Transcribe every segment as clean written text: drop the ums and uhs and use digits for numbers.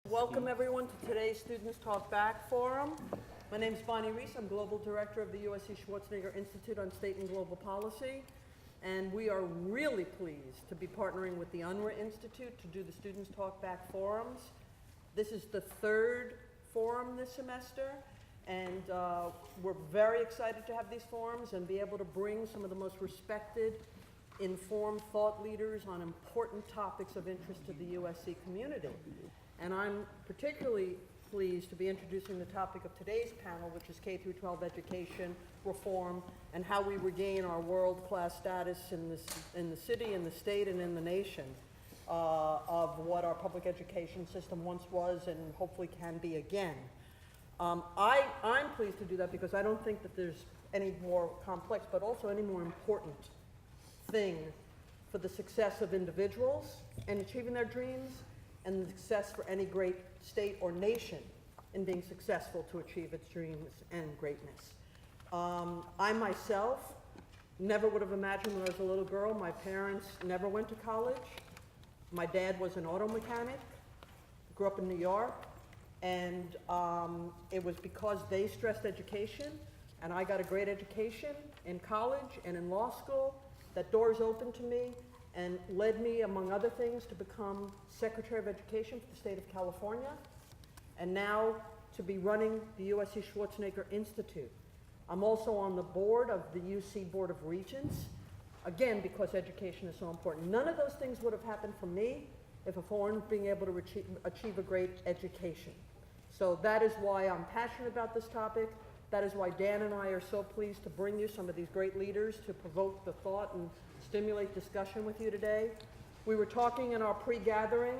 Welcome everyone to today's Students Talk Back Forum. My name is Bonnie Reese. I'm Global Director of the USC Schwarzenegger Institute on State and Global Policy. And we are really pleased to be partnering with the Unruh Institute to do the Students Talk Back Forums. This is the third forum this semester, and we're very excited to have these forums and be able to bring some of the most respected, informed thought leaders on important topics of interest to the USC community. And I'm particularly pleased to be introducing the topic of today's panel, which is K-12 education reform and how we regain our world-class status in the city, in the state, and in the nation of what our public education system once was and hopefully can be again. I'm pleased to do that because I don't think that there's any more complex, but also any more important thing for the success of individuals and achieving their dreams, and the success for any great state or nation in being successful to achieve its dreams and greatness. I myself never would have imagined when I was a little girl. My parents never went to college. My dad was an auto mechanic, grew up in New York, and it was because they stressed education, and I got a great education in college and in law school, that doors opened to me and led me, among other things, to become Secretary of Education for the state of California, and now to be running the USC Schwarzenegger Institute. I'm also on the board of the UC Board of Regents, again, because education is so important. None of those things would have happened for me if I weren't being able to achieve a great education. So that is why I'm passionate about this topic. That is why Dan and I are so pleased to bring you some of these great leaders to provoke the thought and stimulate discussion with you today. We were talking in our pre-gathering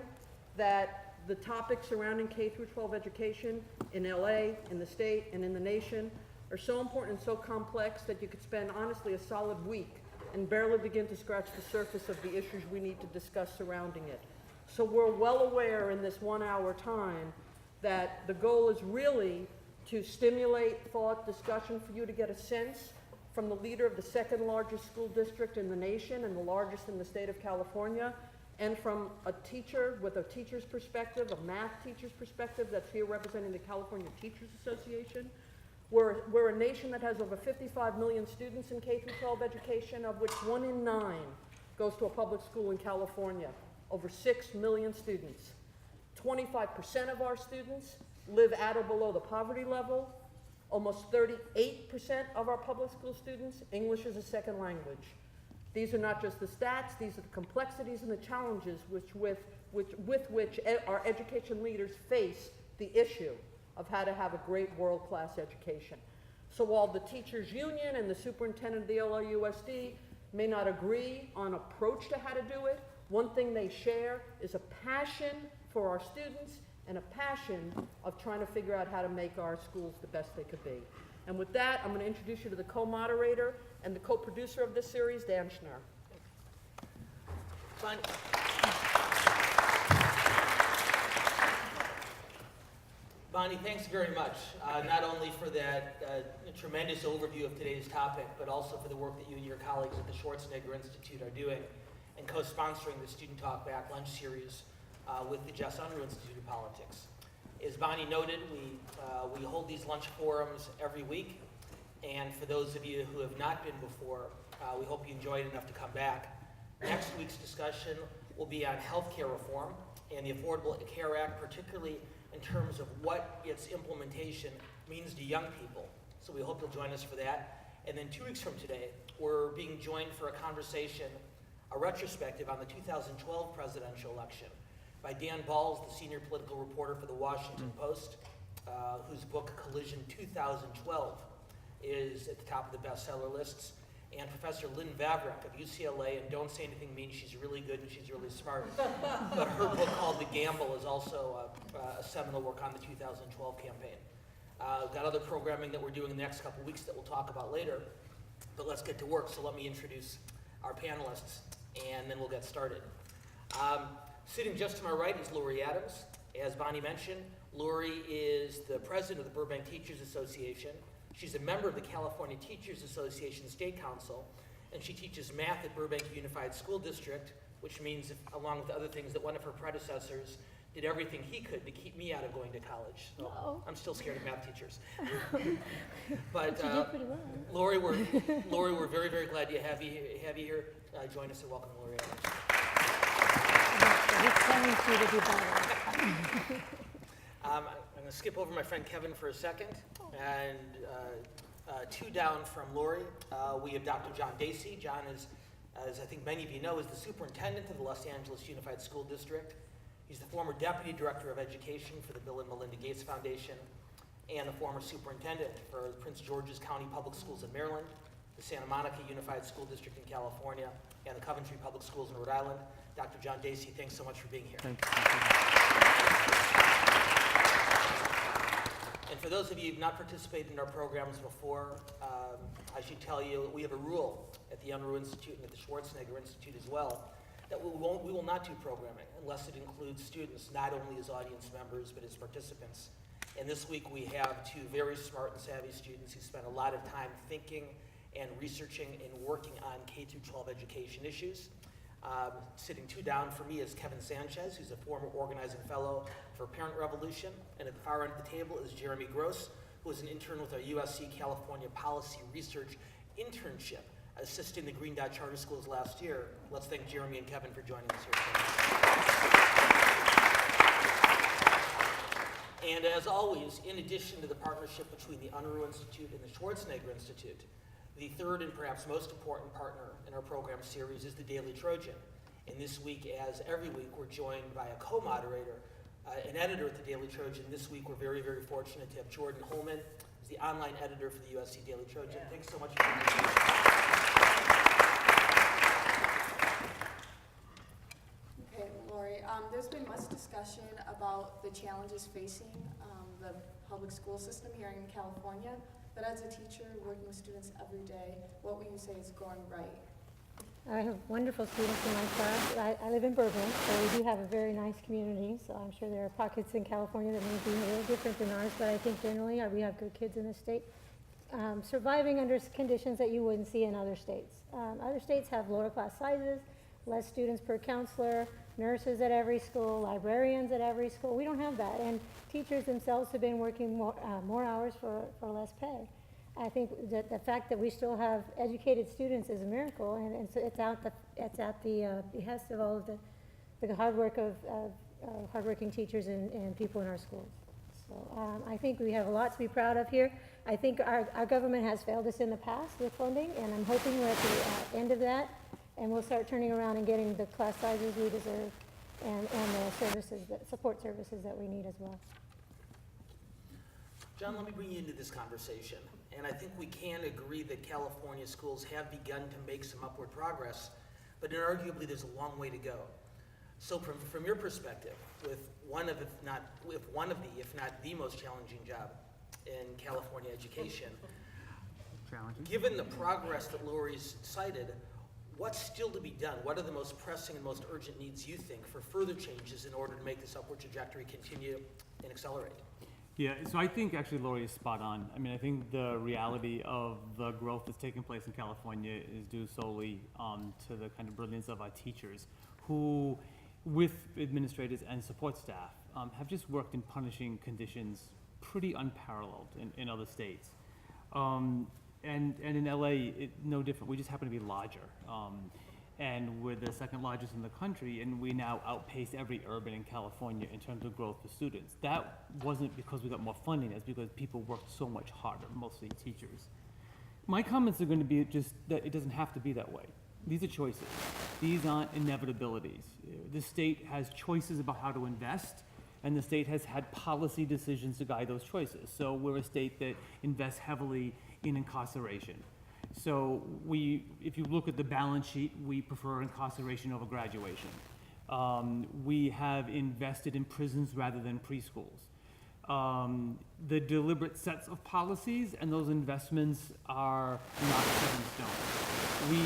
that the topics surrounding K-12 education in LA, in the state, and in the nation are so important and so complex that you could spend, honestly, a solid week and barely begin to scratch the surface of the issues we need to discuss surrounding it. So we're well aware in this 1 hour time that the goal is really to stimulate thought, discussion, for you to get a sense from the leader of the second largest school district in the nation and the largest in the state of California, and from a teacher with a teacher's perspective, a math teacher's perspective that's here representing the California Teachers Association. We're a nation that has over 55 million students in K-12 education, of which 1 in 9 goes to a public school in California, over 6 million students. 25% of our students live at or below the poverty level. Almost 38% of our public school students, English is a second language. These are not just the stats, these are the complexities and the challenges with which our education leaders face the issue of how to have a great world-class education. So while the teachers union and the superintendent of the LAUSD may not agree on approach to how to do it, one thing they share is a passion for our students and a passion of trying to figure out how to make our schools the best they could be. And with that, I'm going to introduce you to the co-moderator and the co-producer of this series, Dan Schnur. Bonnie, thanks very much, not only for that tremendous overview of today's topic, but also for the work that you and your colleagues at the Schwarzenegger Institute are doing and co-sponsoring the Student Talk Back Lunch series with the Unruh Institute of Politics. As Bonnie noted, we hold these lunch forums every week, and for those of you who have not been before, we hope you enjoyed enough to come back. Next week's discussion will be on healthcare reform and the Affordable Care Act, particularly in terms of what its implementation means to young people. So we hope you'll join us for that. And then 2 weeks from today, we're being joined for a conversation, a retrospective on the 2012 presidential election by Dan Balls, the senior political reporter for the Washington Post, whose book Collision 2012 is at the top of the bestseller lists, and Professor Lynn Vavreck of UCLA, and don't say anything means she's really good and she's really smart, but her book called The Gamble is also a seminal work on the 2012 campaign. We've got other programming that we're doing in the next couple weeks that we'll talk about later, but let's get to work. So let me introduce our panelists, and then we'll get started. Sitting just to my right is Lori Adams. As Bonnie mentioned, Lori is the president of the Burbank Teachers Association. She's a member of the California Teachers Association State Council, and she teaches math at Burbank Unified School District, which means, along with other things, that one of her predecessors did everything he could to keep me out of going to college. So Uh-oh. I'm still scared of math teachers. But You did pretty well. Lori, we're very, very glad to have you here. Join us and welcome Lori. He's telling you to do better. I'm going to skip over my friend Kevin for a second. And two down from Lori, we have Dr. John Deasy. John is, as I think many of you know, is the superintendent of the Los Angeles Unified School District. He's the former deputy director of education for the Bill and Melinda Gates Foundation and the former superintendent for Prince George's County Public Schools in Maryland, the Santa Monica Unified School District in California, and the Coventry Public Schools in Rhode Island. Dr. John Deasy, thanks so much for being here. Thank you. And for those of you who have not participated in our programs before, I should tell you we have a rule at the Unruh Institute and at the Schwarzenegger Institute as well, that we will not do programming unless it includes students, not only as audience members, but as participants. And this week we have two very smart and savvy students who spent a lot of time thinking and researching and working on K-12 education issues. Sitting two down for me is Kevin Sanchez, who's a former organizing fellow for Parent Revolution. And at the far end of the table is Jeremy Gross, who is an intern with our USC California Policy Research Internship, assisting the Green Dot Charter Schools last year. Let's thank Jeremy and Kevin for joining us here today. And as always, in addition to the partnership between the Unruh Institute and the Schwarzenegger Institute, the third and perhaps most important partner in our program series is the Daily Trojan. And this week, as every week, we're joined by a co-moderator, an editor at the Daily Trojan. This week, we're very, very fortunate to have Jordyn Holman, who's the online editor for the USC Daily Trojan. Thanks so much for being here. Okay, Lori, there's been much discussion about the challenges facing the public school system here in California. But as a teacher working with students every day, what would you say is going right? I have wonderful students in my class. I live in Burbank, so we do have a very nice community. So I'm sure there are pockets in California that may be a little different than ours, but I think generally we have good kids in the state, surviving under conditions that you wouldn't see in other states. Other states have lower class sizes, less students per counselor, nurses at every school, librarians at every school. We don't have that, and teachers themselves have been working more hours for less pay. I think that the fact that we still have educated students is a miracle, and so it's at the behest of all of the hard work of hardworking teachers and people in our schools. So I think we have a lot to be proud of here. I think our government has failed us in the past with funding, and I'm hoping we're at the end of that, and we'll start turning around and getting the class sizes we deserve and the services, support services that we need as well. John, let me bring you into this conversation. And I think we can agree that California schools have begun to make some upward progress, but arguably there's a long way to go. So from your perspective, with one of the, if not the most challenging job in California education, Challenging. given the progress that Lori's cited, what's still to be done? What are the most pressing and most urgent needs you think for further changes in order to make this upward trajectory continue and accelerate? Yeah, so I think actually Lori is spot on. I mean, I think the reality of the growth that's taking place in California is due solely to the kind of brilliance of our teachers who, with administrators and support staff, have just worked in punishing conditions pretty unparalleled in other states. And in LA, no different. We just happen to be larger. And we're the second largest in the country, and we now outpace every urban in California in terms of growth for students. That wasn't because we got more funding, it's because people worked so much harder, mostly teachers. My comments are going to be just that it doesn't have to be that way. These are choices. These aren't inevitabilities. The state has choices about how to invest, and the state has had policy decisions to guide those choices. So we're a state that invests heavily in incarceration. So if you look at the balance sheet, we prefer incarceration over graduation. We have invested in prisons rather than preschools. The deliberate sets of policies and those investments are not set in stone. We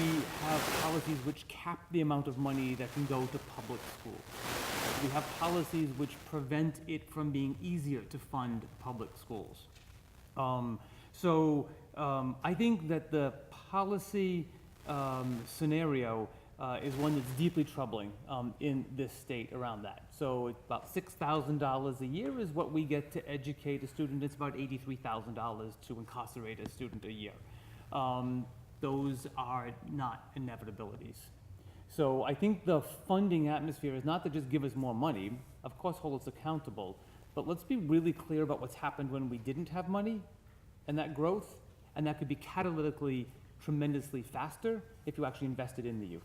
have policies which cap the amount of money that can go to public schools. We have policies which prevent it from being easier to fund public schools. I think that the policy scenario is one that's deeply troubling in this state around that. So it's about $6,000 a year is what we get to educate a student. It's about $83,000 to incarcerate a student a year. Those are not inevitabilities. So I think the funding atmosphere is not to just give us more money, of course hold us accountable, but let's be really clear about what's happened when we didn't have money and that growth, and that could be catalytically tremendously faster if you actually invested in the youth.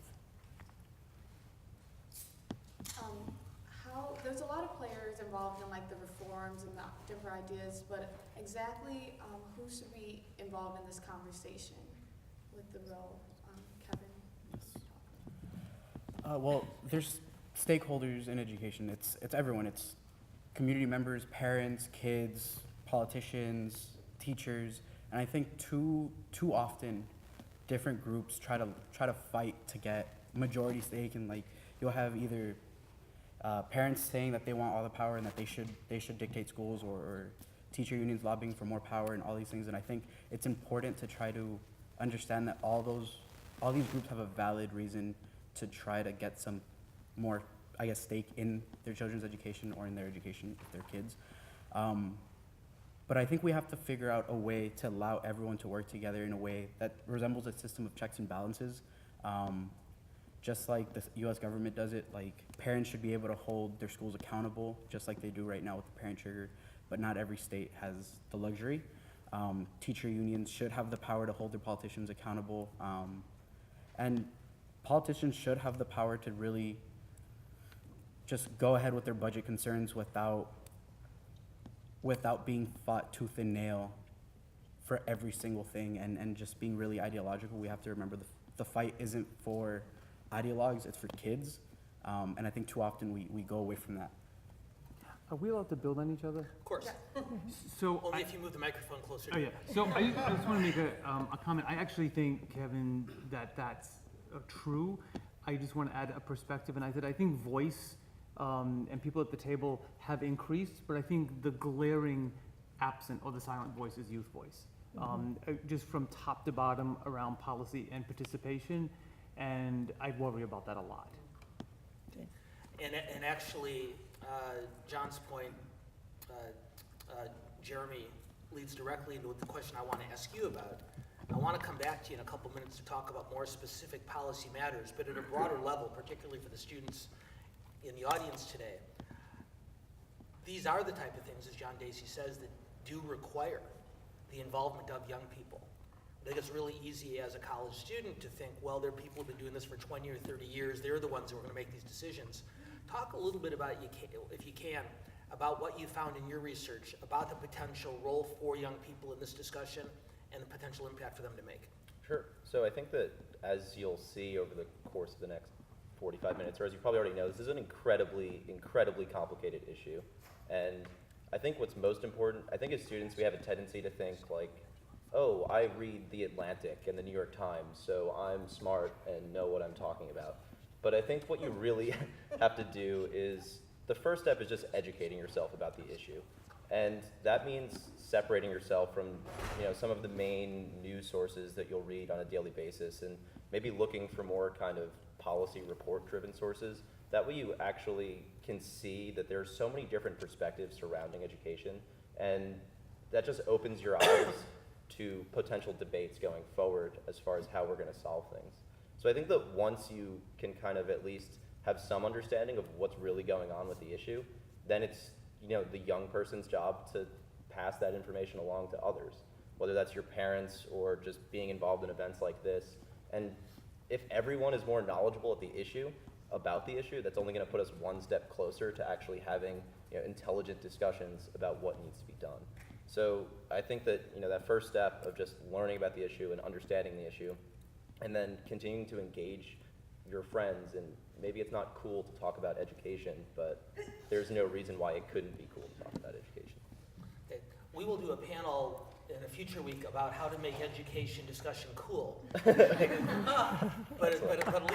There's a lot of players involved in like the reforms and the different ideas, but exactly who should be involved in this conversation with the role? Kevin? Well, there's stakeholders in education. It's everyone. It's community members, parents, kids, politicians, teachers, and I think too often different groups try to fight to get majority stake, and like you'll have either parents saying that they want all the power and that they should dictate schools, or teacher unions lobbying for more power and all these things. And I think it's important to try to understand that all these groups have a valid reason to try to get some more, I guess, stake in their children's education or in their education of their kids. But I think we have to figure out a way to allow everyone to work together in a way that resembles a system of checks and balances. Just like the US government does it, like parents should be able to hold their schools accountable, just like they do right now with the parent trigger, but not every state has the luxury. Teacher unions should have the power to hold their politicians accountable. And politicians should have the power to really just go ahead with their budget concerns without being fought tooth and nail for every single thing, and just being really ideological. We have to remember the fight isn't for ideologues, it's for kids. And I think too often we go away from that. Are we allowed to build on each other? Of course. So Only if you move the microphone closer to Oh, you. yeah. So I just want to make a comment. I actually think, Kevin, that's true. I just want to add a perspective, and I think voice and people at the table have increased, but I think the glaring absent or the silent voice is youth voice. Just from top to bottom around policy and participation, and I worry about that a lot. And actually, John's point, Jeremy, leads directly into the question I want to ask you about. I want to come back to you in a couple minutes to talk about more specific policy matters, but at a broader level, particularly for the students in the audience today. These are the type of things, as John Deasy says, that do require the involvement of young people. I think it's really easy as a college student to think, well, there are people who have been doing this for 20 or 30 years. They're the ones who are going to make these decisions. Talk a little bit about, if you can, about what you found in your research about the potential role for young people in this discussion and the potential impact for them to make. Sure. So I think that, as you'll see over the course of the next 45 minutes, or as you probably already know, this is an incredibly, incredibly complicated issue. And I think what's most important, I think as students we have a tendency to think like, oh, I read The Atlantic and the New York Times, so I'm smart and know what I'm talking about. But I think what you really have to do is, the first step is just educating yourself about the issue. And that means separating yourself from, some of the main news sources that you'll read on a daily basis, and maybe looking for more kind of policy report-driven sources. That way you actually can see that there are so many different perspectives surrounding education, and that just opens your eyes to potential debates going forward as far as how we're going to solve things. So I think that once you can kind of at least have some understanding of what's really going on with the issue, then it's the young person's job to pass that information along to others, whether that's your parents or just being involved in events like this. And if everyone is more knowledgeable about the issue, that's only going to put us one step closer to actually having intelligent discussions about what needs to be done. So I think that that first step of just learning about the issue and understanding the issue, and then continuing to engage your friends, and maybe it's not cool to talk about education, but there's no reason why it couldn't be cool to talk about education. Okay. We will do a panel in a future week about how to make education discussion cool. but at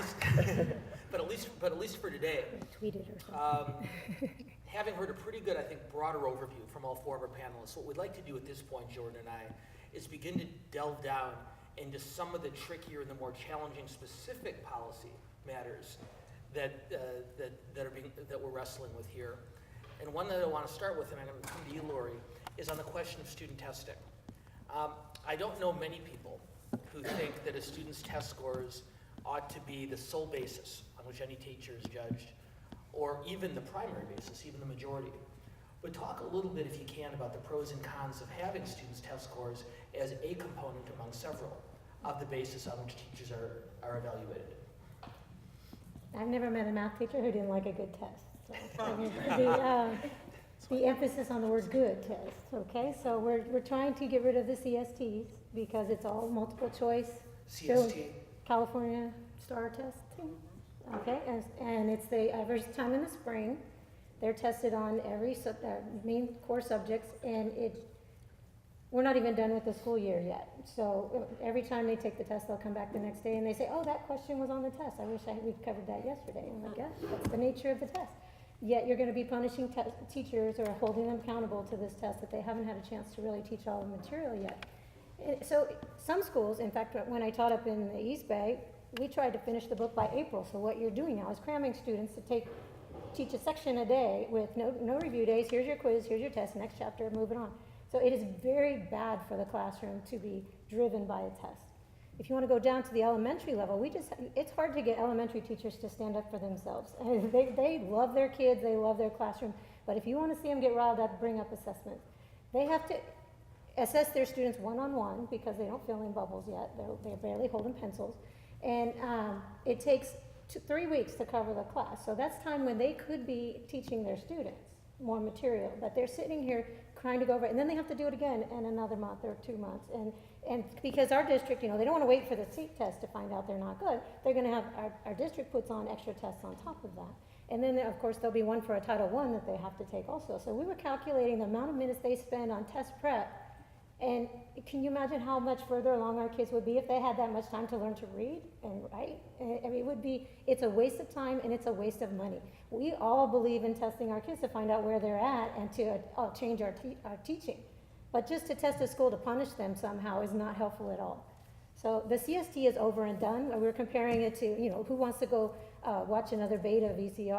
least for today, Tweet it or something. having heard a pretty good, I think, broader overview from all four of our panelists, what we'd like to do at this point, Jordyn and I, is begin to delve down into some of the trickier and the more challenging specific policy matters that we're wrestling with here. And one that I want to start with, and I'm going to come to you, Lori, is on the question of student testing. I don't know many people who think that a student's test scores ought to be the sole basis on which any teacher is judged, or even the primary basis, even the majority. But talk a little bit, if you can, about the pros and cons of having students' test scores as a component among several of the basis on which teachers are evaluated. I've never met a math teacher who didn't like a good test. So, I mean, the emphasis on the word good test, okay? So we're trying to get rid of the CSTs because it's all multiple choice. CST? California STAR testing, okay? And it's every time in the spring. They're tested on every main core subjects, and we're not even done with the school year yet. So every time they take the test, they'll come back the next day and they say, oh, that question was on the test. I wish we'd covered that yesterday. I'm like, yeah, that's the nature of the test. Yet you're going to be punishing teachers or holding them accountable to this test that they haven't had a chance to really teach all the material yet. So some schools, in fact, when I taught up in the East Bay, we tried to finish the book by April. So what you're doing now is cramming students to teach a section a day with no review days. Here's your quiz, here's your test, next chapter, moving on. So it is very bad for the classroom to be driven by a test. If you want to go down to the elementary level, it's hard to get elementary teachers to stand up for themselves. They love their kids, they love their classroom, but if you want to see them get riled up, bring up assessments. They have to assess their students one-on-one because they don't fill in bubbles yet. They're barely holding pencils. And it takes 3 weeks to cover the class. So that's time when they could be teaching their students more material, but they're sitting here trying to go over it, and then they have to do it again in another month or 2 months. And because our district, they don't want to wait for the seat test to find out they're not good. They're going to have, our district puts on extra tests on top of that. And then, of course, there'll be one for a Title I that they have to take also. So we were calculating the amount of minutes they spend on test prep. And can you imagine how much further along our kids would be if they had that much time to learn to read and write? I mean, it's a waste of time and it's a waste of money. We all believe in testing our kids to find out where they're at and to change our teaching. But just to test a school to punish them somehow is not helpful at all. So the CST is over and done. We're comparing it to, who wants to go watch another beta VCR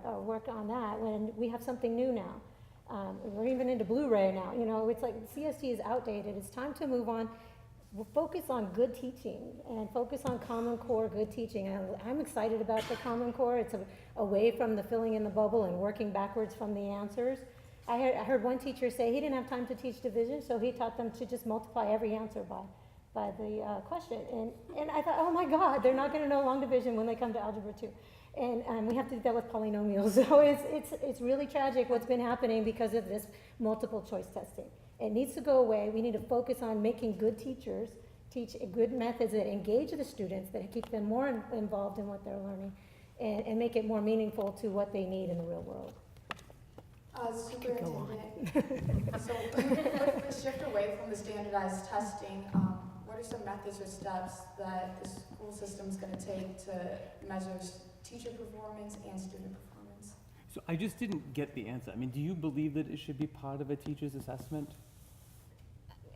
or work on that when we have something new now. We're even into Blu-ray now. It's like CST is outdated. It's time to move on. We'll focus on good teaching and focus on Common Core good teaching. And I'm excited about the Common Core. It's away from the filling in the bubble and working backwards from the answers. I heard one teacher say he didn't have time to teach division, so he taught them to just multiply every answer by the question. And I thought, oh my God, they're not going to know long division when they come to Algebra 2. And we have to do that with polynomials. So it's really tragic what's been happening because of this multiple choice testing. It needs to go away. We need to focus on making good teachers teach good methods that engage the students, that keep them more involved in what they're learning, and make it more meaningful to what they need in the real world. Superintendent, so if we shift away from the standardized testing, what are some methods or steps that the school system is going to take to measure teacher performance and student performance? So I just didn't get the answer. I mean, do you believe that it should be part of a teacher's assessment?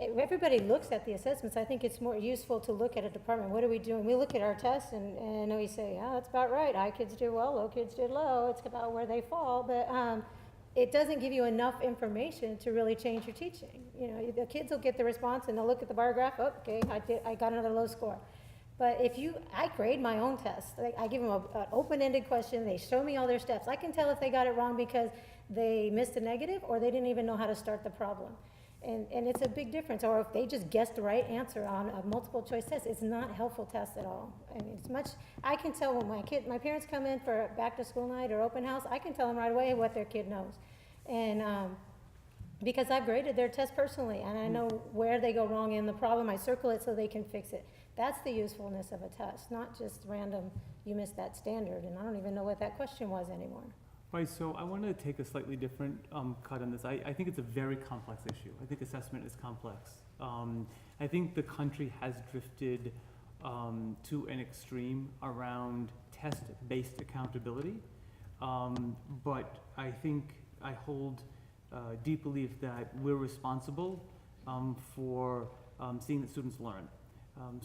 Everybody looks at the assessments. I think it's more useful to look at a department. What are we doing? We look at our tests and we say, yeah, that's about right. High kids did well, low kids did low. It's about where they fall. But it doesn't give you enough information to really change your teaching. The kids will get the response and they'll look at the bar graph. Oh, okay, I got another low score. But I grade my own tests. I give them an open-ended question. They show me all their steps. I can tell if they got it wrong because they missed a negative or they didn't even know how to start the problem. And it's a big difference. Or if they just guessed the right answer on a multiple choice test, it's not a helpful test at all. I mean, I can tell when my parents come in for back to school night or open house, I can tell them right away what their kid knows. And because I've graded their test personally and I know where they go wrong in the problem, I circle it so they can fix it. That's the usefulness of a test, not just random, you missed that standard and I don't even know what that question was anymore. Right, so I want to take a slightly different cut on this. I think it's a very complex issue. I think assessment is complex. I think the country has drifted to an extreme around test-based accountability, but I hold deep belief that we're responsible for seeing that students learn.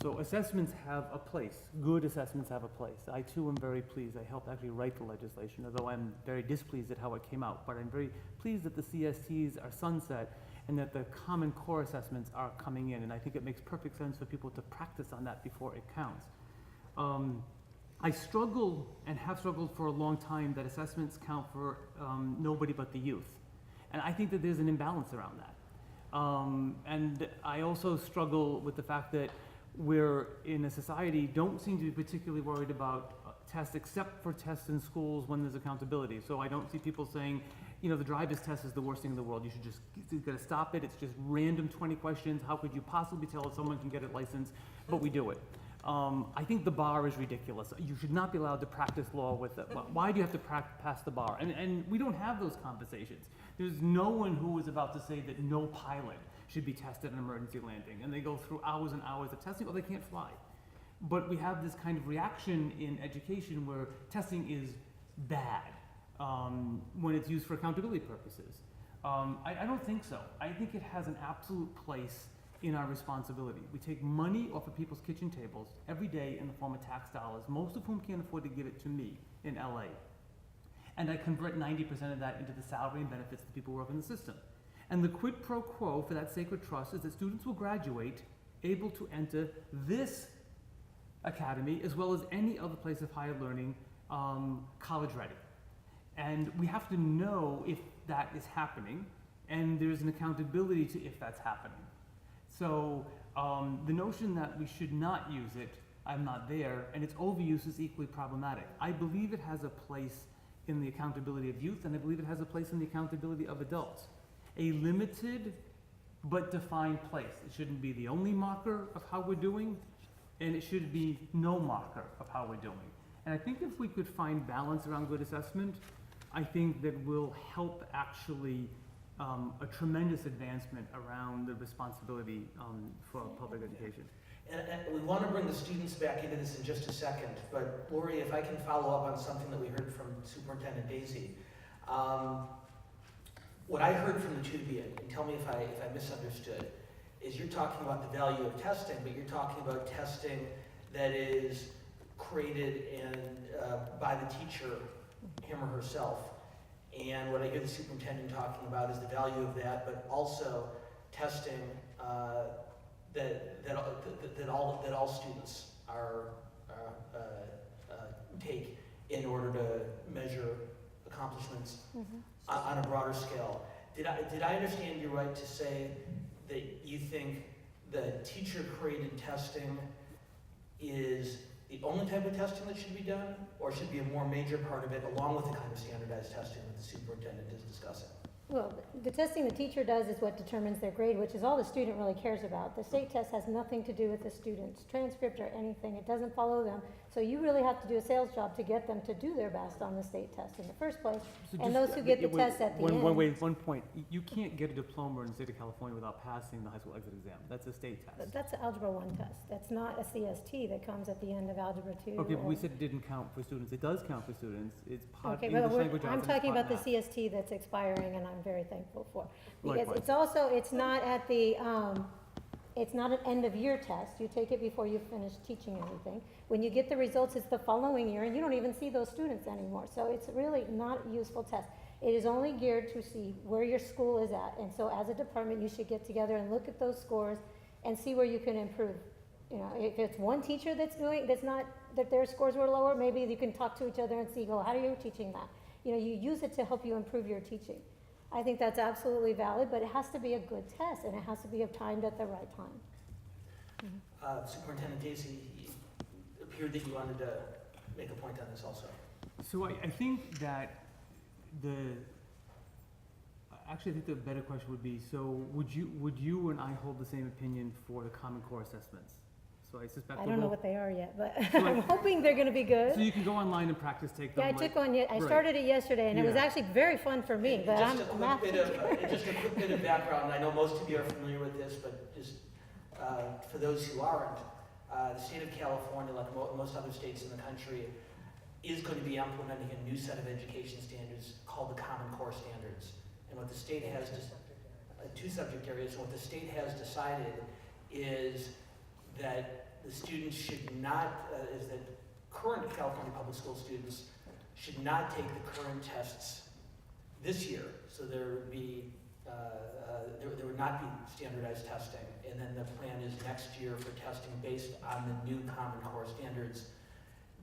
So assessments have a place. Good assessments have a place. I too am very pleased. I helped actually write the legislation, although I'm very displeased at how it came out. But I'm very pleased that the CSTs are sunset and that the Common Core assessments are coming in. And I think it makes perfect sense for people to practice on that before it counts. I struggle and have struggled for a long time that assessments count for nobody but the youth. And I think that there's an imbalance around that. And I also struggle with the fact that we're in a society don't seem to be particularly worried about tests except for tests in schools when there's accountability. So I don't see people saying, you know, the driver's test is the worst thing in the world. You should just, you gotta stop it. It's just random 20 questions. How could you possibly tell if someone can get it licensed? But we do it. I think the bar is ridiculous. You should not be allowed to practice law with it. Why do you have to pass the bar? And we don't have those conversations. There's no one who is about to say that no pilot should be tested in emergency landing. And they go through hours and hours of testing, or they can't fly. But we have this kind of reaction in education where testing is bad when it's used for accountability purposes. I don't think so. I think it has an absolute place in our responsibility. We take money off of people's kitchen tables every day in the form of tax dollars, most of whom can't afford to give it to me in LA. And I convert 90% of that into the salary and benefits that people work in the system. And the quid pro quo for that sacred trust is that students will graduate able to enter this academy as well as any other place of higher learning college ready. And we have to know if that is happening, and there's an accountability to if that's happening. So the notion that we should not use it, I'm not there, and its overuse is equally problematic. I believe it has a place in the accountability of youth, and I believe it has a place in the accountability of adults. A limited but defined place. It shouldn't be the only marker of how we're doing, and it should be no marker of how we're doing. And I think if we could find balance around good assessment, I think that will help actually a tremendous advancement around the responsibility for public education. And we want to bring the students back into this in just a second, but Lori, if I can follow up on something that we heard from Superintendent Deasy. What I heard from the two of you, and tell me if I misunderstood, is you're talking about the value of testing, but you're talking about testing that is created by the teacher, him or herself. And what I hear the superintendent talking about is the value of that, but also testing that all students take in order to measure accomplishments on a broader scale. Did I understand you right to say that you think the teacher-created testing is the only type of testing that should be done, or should be a more major part of it, along with the kind of standardized testing that the superintendent is discussing? Well, the testing the teacher does is what determines their grade, which is all the student really cares about. The state test has nothing to do with the student's transcript or anything. It doesn't follow them. So you really have to do a sales job to get them to do their best on the state test in the first place. So And just, those who get the test at the end. One point. You can't get a diploma in the state of California without passing the high school exit exam. That's a state test. That's an Algebra 1 test. That's not a CST that comes at the end of Algebra 2. Okay, but we or- said it didn't count for students. It does count for students. It's part Okay, English but language arts I'm and talking part about the math. CST that's expiring, and I'm very thankful for. Because Likewise. it's also, it's not at the, it's not an end-of-year test. You take it before you finish teaching anything. When you get the results, it's the following year, and you don't even see those students anymore. So it's really not a useful test. It is only geared to see where your school is at. And so as a department, you should get together and look at those scores and see where you can improve. You know, if it's one teacher that's not, that their scores were lower, maybe you can talk to each other and see, well, how are you teaching that? You know, you use it to help you improve your teaching. I think that's absolutely valid, but it has to be a good test, and it has to be timed at the right time. Superintendent Deasy, it appeared that you wanted to make a point on this also. So I think that actually I think the better question would be, so would you and I hold the same opinion for the Common Core assessments? So I suspect I don't know what they are yet, but So I'm hoping they're gonna be good. So you can go online and practice take them. Yeah, I like- took one, I Right. started it yesterday, and it was Yeah. actually very fun for me, but I'm Just a a math quick teacher. just a quick bit of background. I know most of you are familiar with this, but just for those who aren't, the state of California, like most other states in the country, is going to be implementing a new set of education standards called the Common Core Standards. And what the state has, two subject areas, and what the state has decided is that the students should not, is that current California public school students should not take the current tests this year. So there would be, there would not be standardized testing. And then the plan is next year for testing based on the new Common Core standards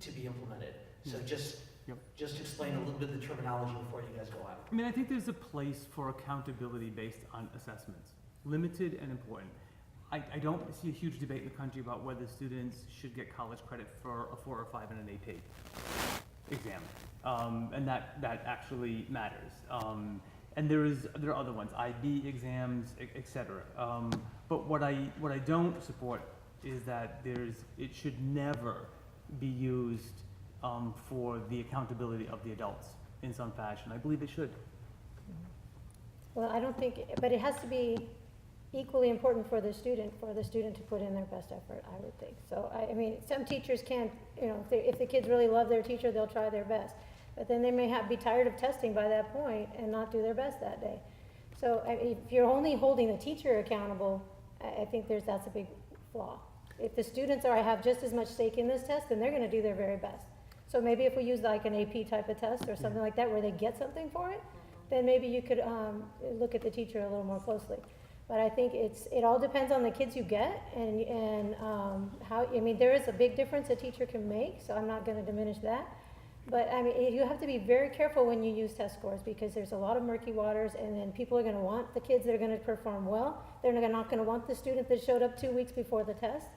to be implemented. So just explain a little bit of the terminology before you guys go on. I mean, I think there's a place for accountability based on assessments, limited and important. I don't see a huge debate in the country about whether students should get college credit for a 4 or 5 in an AP exam, and that actually matters. And there are other ones, IB exams, etc. But what I don't support is that it should never be used for the accountability of the adults in some fashion. I believe it should. Well, I don't think, but it has to be equally important for the student to put in their best effort, I would think. So, I mean, some teachers can't, if the kids really love their teacher, they'll try their best. But then they may be tired of testing by that point and not do their best that day. So if you're only holding the teacher accountable, I think that's a big flaw. If the students have just as much stake in this test, then they're going to do their very best. So maybe if we use like an AP type of test or something like that where they get something for it, then maybe you could look at the teacher a little more closely. But I think it all depends on the kids you get and how, I mean, there is a big difference a teacher can make, so I'm not going to diminish that. But I mean, you have to be very careful when you use test scores because there's a lot of murky waters, and then people are going to want the kids that are going to perform well. They're not going to want the student that showed up 2 weeks before the test.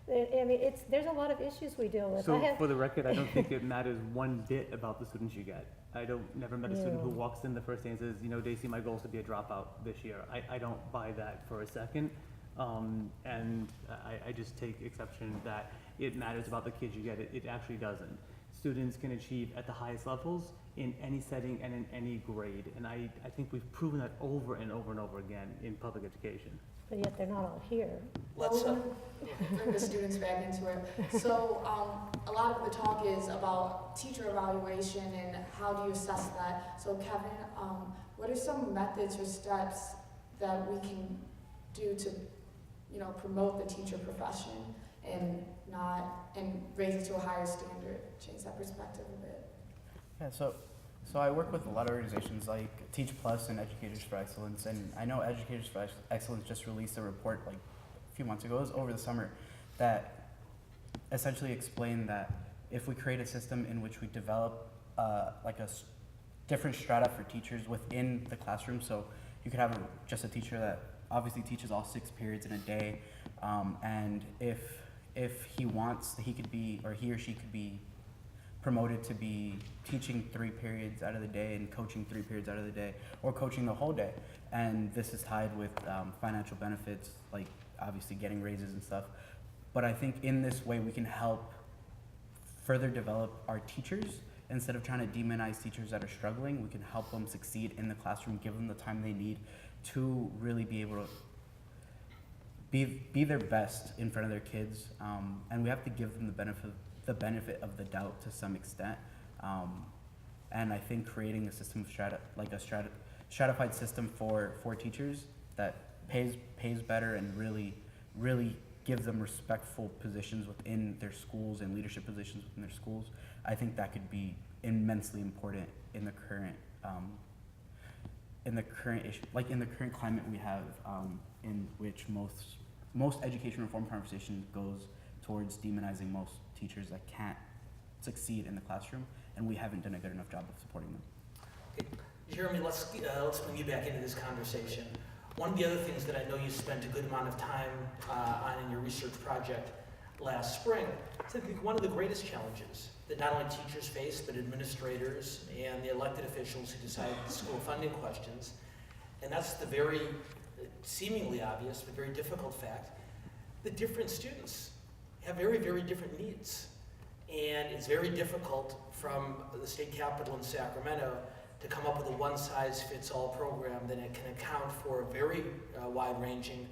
I mean, there's a lot of issues we deal with. So for the record, I don't think it matters one bit about the students you get. Never met a student who walks in the first day and says, Deasy, my goal is to be a dropout this year. I don't buy that for a second. And I just take exception that it matters about the kids you get. It actually doesn't. Students can achieve at the highest levels in any setting and in any grade. And I think we've proven that over and over and over again in public education. But yet they're not all here. Let's bring the students back into it. So a lot of the talk is about teacher evaluation and how do you assess that. So Kevin, what are some methods or steps that we can do to, promote the teacher profession and raise it to a higher standard, change that perspective a bit? Yeah, so I work with a lot of organizations like Teach Plus and Educators for Excellence, and I know Educators for Excellence just released a report like a few months ago, it was over the summer, that essentially explained that if we create a system in which we develop different strata for teachers within the classroom, so you could have just a teacher that obviously teaches all 6 periods in a day, and if he wants, he or she could be promoted to be teaching 3 periods out of the day and coaching 3 periods out of the day, or coaching the whole day. And this is tied with financial benefits, like obviously getting raises and stuff. But I think in this way we can help further develop our teachers. Instead of trying to demonize teachers that are struggling, we can help them succeed in the classroom, give them the time they need to really be able to be their best in front of their kids. And we have to give them the benefit of the doubt to some extent. And I think creating a system of stratified system for teachers that pays better and really gives them respectful positions within their schools and leadership positions within their schools, I think that could be immensely important in the current issue, like in the current climate we have, in which most education reform conversation goes towards demonizing most teachers that can't succeed in the classroom, and we haven't done a good enough job of supporting them. Okay. Jeremy, let's bring you back into this conversation. One of the other things that I know you spent a good amount of time on in your research project last spring is I think one of the greatest challenges that not only teachers face, but administrators and the elected officials who decide school funding questions, and that's the very seemingly obvious but very difficult fact that different students have very, very different needs. And it's very difficult from the state capitol in Sacramento to come up with a one-size-fits-all program that can account for a very wide-ranging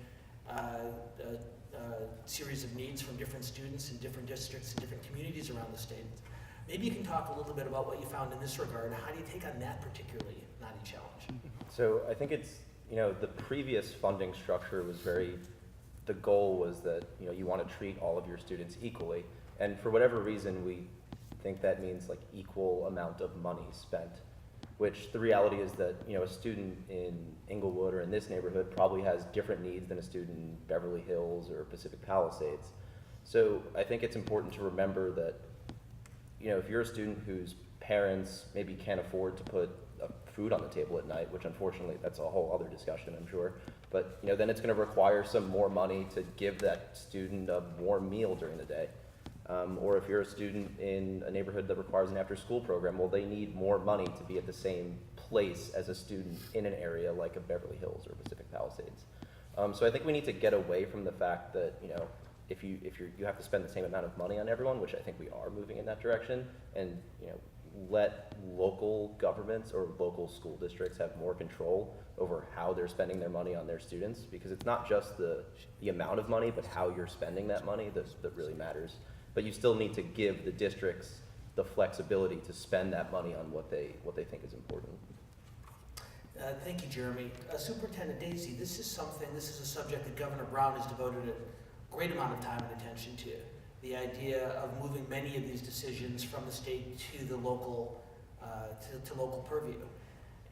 series of needs from different students in different districts and different communities around the state. Maybe you can talk a little bit about what you found in this regard. How do you take on that particularly knotty challenge? So I think it's, the previous funding structure was very the goal was that, you know, you want to treat all of your students equally. And for whatever reason, we think that means like equal amount of money spent, which the reality is that, you know, a student in Inglewood or in this neighborhood probably has different needs than a student in Beverly Hills or Pacific Palisades. So I think it's important to remember that, you know, if you're a student whose parents maybe can't afford to put food on the table at night, which unfortunately that's a whole other discussion, I'm sure, but, you know, then it's going to require some more money to give that student a warm meal during the day. Or if you're a student in a neighborhood that requires an after-school program, well, they need more money to be at the same place as a student in an area like a Beverly Hills or Pacific Palisades. So I think we need to get away from the fact that, you know, if you have to spend the same amount of money on everyone, which I think we are moving in that direction, and, you know, let local governments or local school districts have more control over how they're spending their money on their students, because it's not just the amount of money, but how you're spending that money that really matters. But you still need to give the districts the flexibility to spend that money on what they think is important. Thank you, Jeremy. Superintendent Deasy, this is a subject that Governor Brown has devoted a great amount of time and attention to. The idea of moving many of these decisions from the state to the local, to local purview.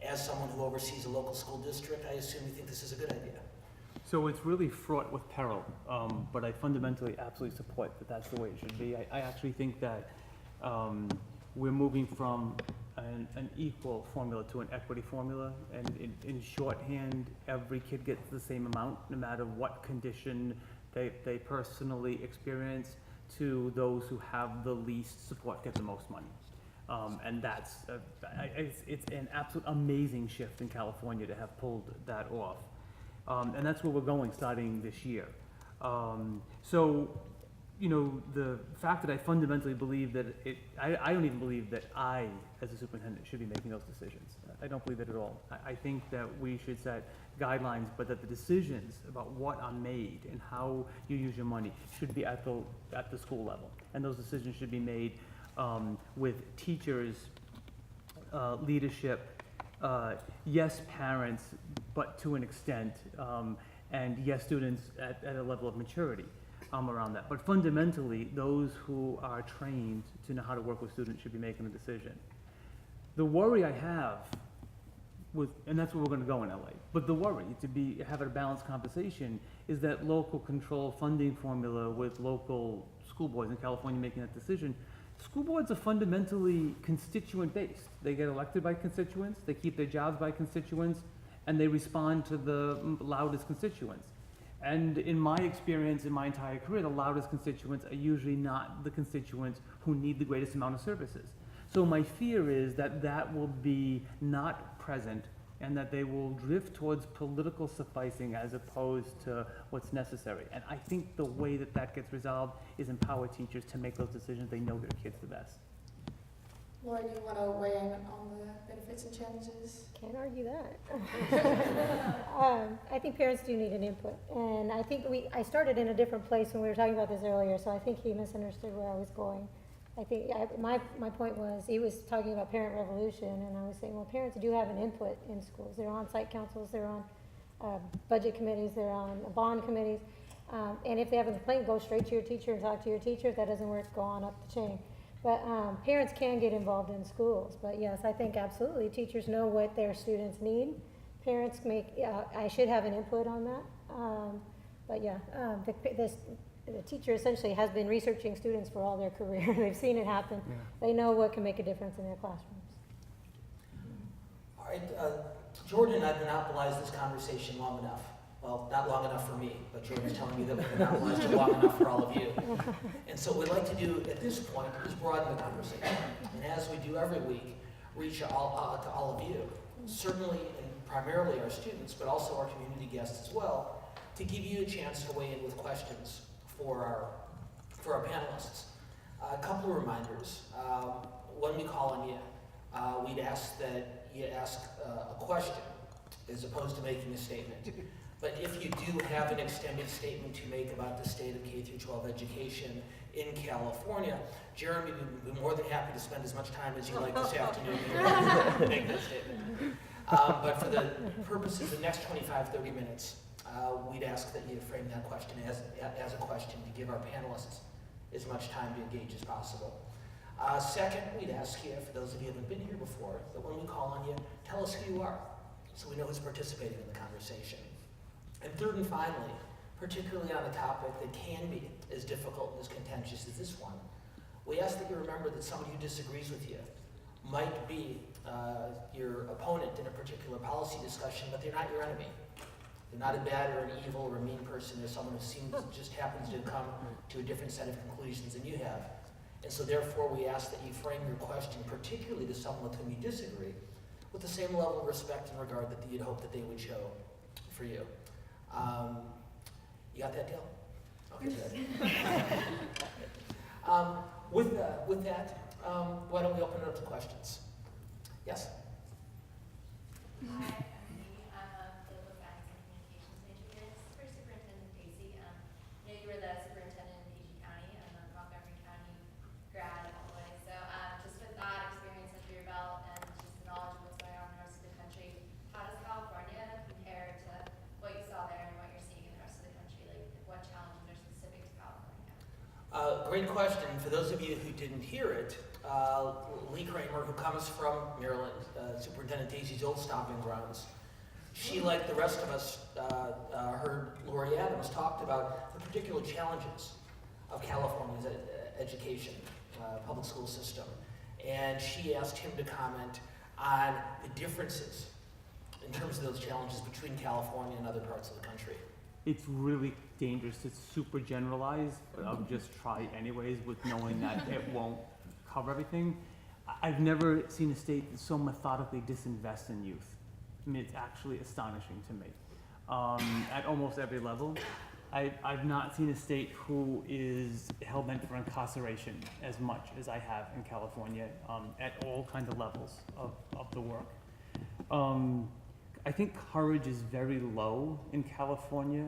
As someone who oversees a local school district, I assume you think this is a good idea. So it's really fraught with peril, but I fundamentally absolutely support that that's the way it should be. I actually think that we're moving from an equal formula to an equity formula, and in shorthand, every kid gets the same amount, no matter what condition they personally experience, to those who have the least support get the most money. And that's, it's an absolute amazing shift in California to have pulled that off. And that's where we're going starting this year. So, you know, the fact that I fundamentally believe that I don't even believe that I, as a superintendent, should be making those decisions. I don't believe that at all. I think that we should set guidelines, but that the decisions about what are made and how you use your money should be at the school level. And those decisions should be made with teachers, leadership, yes, parents, but to an extent, and yes, students at a level of maturity around that. But fundamentally, those who are trained to know how to work with students should be making a decision. The worry I have and that's where we're gonna go in LA, but the worry to have a balanced conversation is that local control funding formula with local school boards in California making that decision. School boards are fundamentally constituent-based. They get elected by constituents, they keep their jobs by constituents, and they respond to the loudest constituents. And in my experience, in my entire career, the loudest constituents are usually not the constituents who need the greatest amount of services. So my fear is that that will be not present, and that they will drift towards political sufficing as opposed to what's necessary. And I think the way that that gets resolved is empower teachers to make those decisions. They know their kids the best. Laura, do you want to weigh in on the benefits and challenges? Can't argue that. I think parents do need an input, and I think I started in a different place when we were talking about this earlier, so I think he misunderstood where I was going. I think my point was, he was talking about parent revolution, and I was saying, well, parents do have an input in schools. They're on site councils, they're on budget committees, they're on bond committees, and if they have a complaint, go straight to your teacher and talk to your teacher. If that doesn't work, go on up the chain. But parents can get involved in schools. But yes, I think absolutely teachers know what their students need. Parents I should have an input on that. But yeah, the teacher essentially has been researching students for all their career. They've seen it happen. Yeah. They know what can make a difference in their classrooms. All right, Jordyn and I monopolized this conversation long enough. Well, not long enough for me, but Jordyn's telling me that we monopolized it long enough for all of you. And so what we'd like to do at this point is broaden the conversation. And as we do every week, reach out to all of you, certainly and primarily our students, but also our community guests as well, to give you a chance to weigh in with questions for our panelists. A couple of reminders. When we call on you, we'd ask that you ask a question as opposed to making a statement. But if you do have an extended statement to make about the state of K-12 education in California, Jeremy would be more than happy to spend as much time as you like this afternoon to make that statement. But for the purposes of the next 25, 30 minutes, we'd ask that you frame that question as a question to give our panelists as much time to engage as possible. Second, we'd ask you, for those of you who haven't been here before, that when we call on you, tell us who you are, so we know who's participating in the conversation. And third and finally, particularly on a topic that can be as difficult and as contentious as this one, we ask that you remember that someone who disagrees with you might be your opponent in a particular policy discussion, but they're not your enemy. They're not a bad or an evil or a mean person. They're someone who just happens to come to a different set of conclusions than you have. And so therefore we ask that you frame your question, particularly to someone with whom you disagree, with the same level of respect and regard that you'd hope that they would show for you. You got that deal? Okay, good. With that, why don't we open it up to questions? Yes? Hi, I'm Amy. I'm a political science and communications major here. This is for Superintendent Deasy. You were the superintendent in PG County. I'm a Montgomery County grad all the way. So just with that experience under your belt and just the knowledge of what's going on in the rest of the country, how does California compare to what you saw there and what you're seeing in the rest of the country? Like, what challenges are specific to California? Great question. For those of you who didn't hear it, Lee Kramer, who comes from Maryland, Superintendent Deasy's old stomping grounds, she, like the rest of us, heard Lori Adams talked about the particular challenges of California's education, public school system. And she asked him to comment on the differences in terms of those challenges between California and other parts of the country. It's really dangerous to super generalize, but I'll just try anyways with knowing that it won't cover everything. I've never seen a state that so methodically disinvests in youth. I mean, it's actually astonishing to me. At almost every level. I've not seen a state who is hell-bent for incarceration as much as I have in California, at all kinds of levels of the work. I think courage is very low in California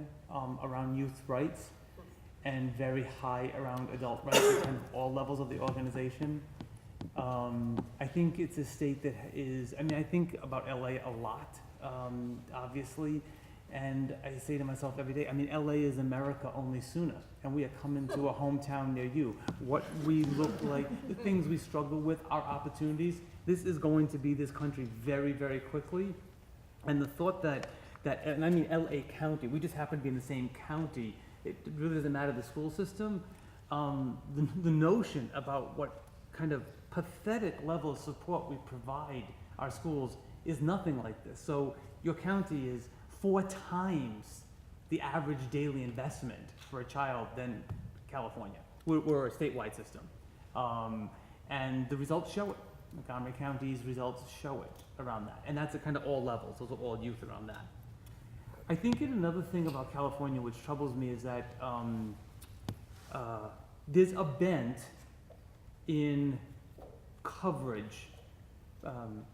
around youth rights, and very high around adult rights at kind of all levels of the organization. I think it's a state that is, I mean, I think about LA a lot, obviously, and I say to myself every day, I mean, LA is America only sooner, and we are coming to a hometown near you. What we look like, the things we struggle with, our opportunities, this is going to be this country very, very quickly. And the thought that and I mean LA County, we just happen to be in the same county, it really doesn't matter the school system. The notion about what kind of pathetic level of support we provide our schools is nothing like this. So your county is 4 times the average daily investment for a child than California. We're a statewide system. And the results show it. Montgomery County's results show it around that. And that's at kind of all levels. Those are all youth around that. I think another thing about California which troubles me is that there's a bent in coverage,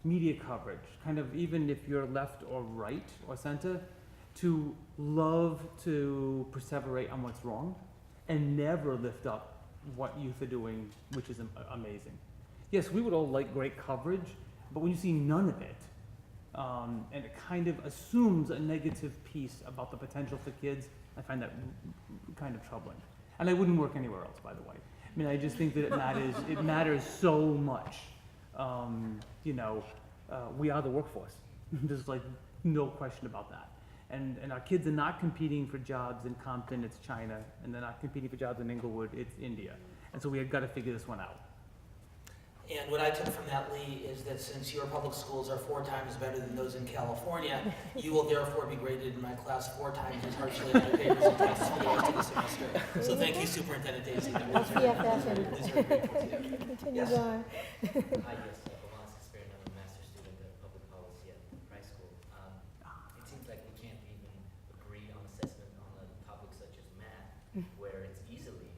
media coverage, kind of even if you're left or right or center, to love to perseverate on what's wrong and never lift up what youth are doing, which is amazing. Yes, we would all like great coverage, but when you see none of it, and it kind of assumes a negative piece about the potential for kids, I find that kind of troubling. And I wouldn't work anywhere else, by the way. I mean, I just think that it matters so much. We are the workforce. There's like no question about that. And our kids are not competing for jobs in Compton, it's China, and they're not competing for jobs in Inglewood, it's India. And so we have got to figure this one out. And what I took from that, Lee, is that since your public schools are 4 times better than those in California, you will therefore be graded in my class 4 times as harshly as my papers and tests for the rest of the semester. So thank you, Superintendent Deasy. That's BFF and continues Yes. on. Hi, yes, Alonso Spirit. I'm a master's student of public policy at Price School. It seems like we can't even agree on assessment on a topic such as math, where it's easily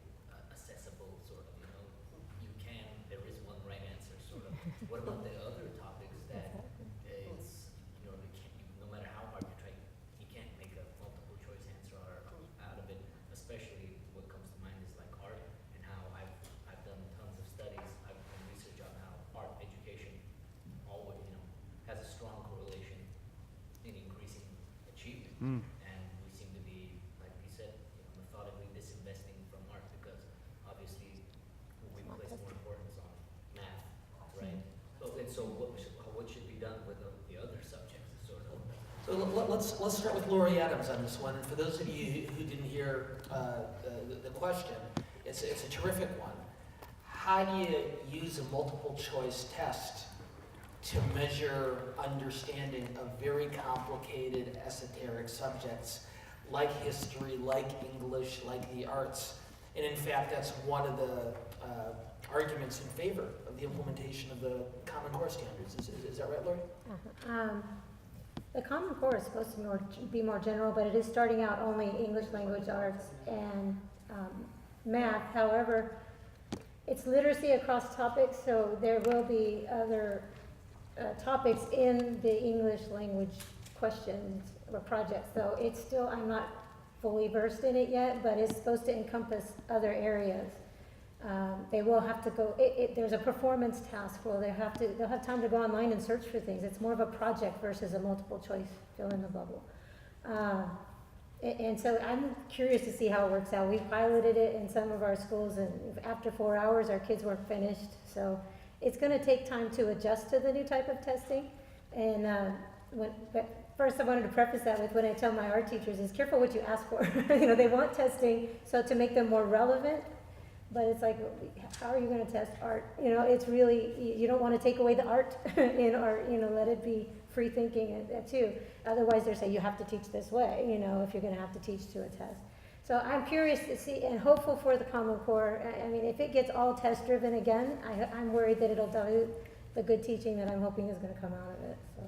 accessible, sort of, there is one right answer, sort of. What about the other topics that it's, no matter how hard you try, you can't make a multiple choice answer out of it, especially what comes to mind is like art, and how I've done tons of studies, I've done research on how art education let's start with Lori Adams on this one. And for those of you who didn't hear the question, it's a terrific one. How do you use a multiple choice test to measure understanding of very complicated esoteric subjects like history, like English, like the arts? And in fact, that's one of the arguments in favor of the implementation of the Common Core standards. Is that right, Lori? The Common Core is supposed to be more general, but it is starting out only English language arts and math. However, it's literacy across topics, so there will be other topics in the English language questions or projects. So it's still, I'm not fully versed in it yet, but it's supposed to encompass other areas. They will have to go, there's a performance task where they'll have time to go online and search for things. It's more of a project versus a multiple choice fill in the bubble. And so I'm curious to see how it works out. We piloted it in some of our schools, and after 4 hours, our kids weren't finished. So it's going to take time to adjust to the new type of testing. And but first, I wanted to preface that with what I tell my art teachers is careful what you ask for. They want testing so to make them more relevant. But it's like, how are you going to test art? It's really, you don't want to take away the art in art, let it be free thinking too. Otherwise, they're saying you have to teach this way, if you're going to have to teach to a test. So I'm curious to see and hopeful for the Common Core. I mean, if it gets all test driven again, I'm worried that it'll dilute the good teaching that I'm hoping is going to come out of it. So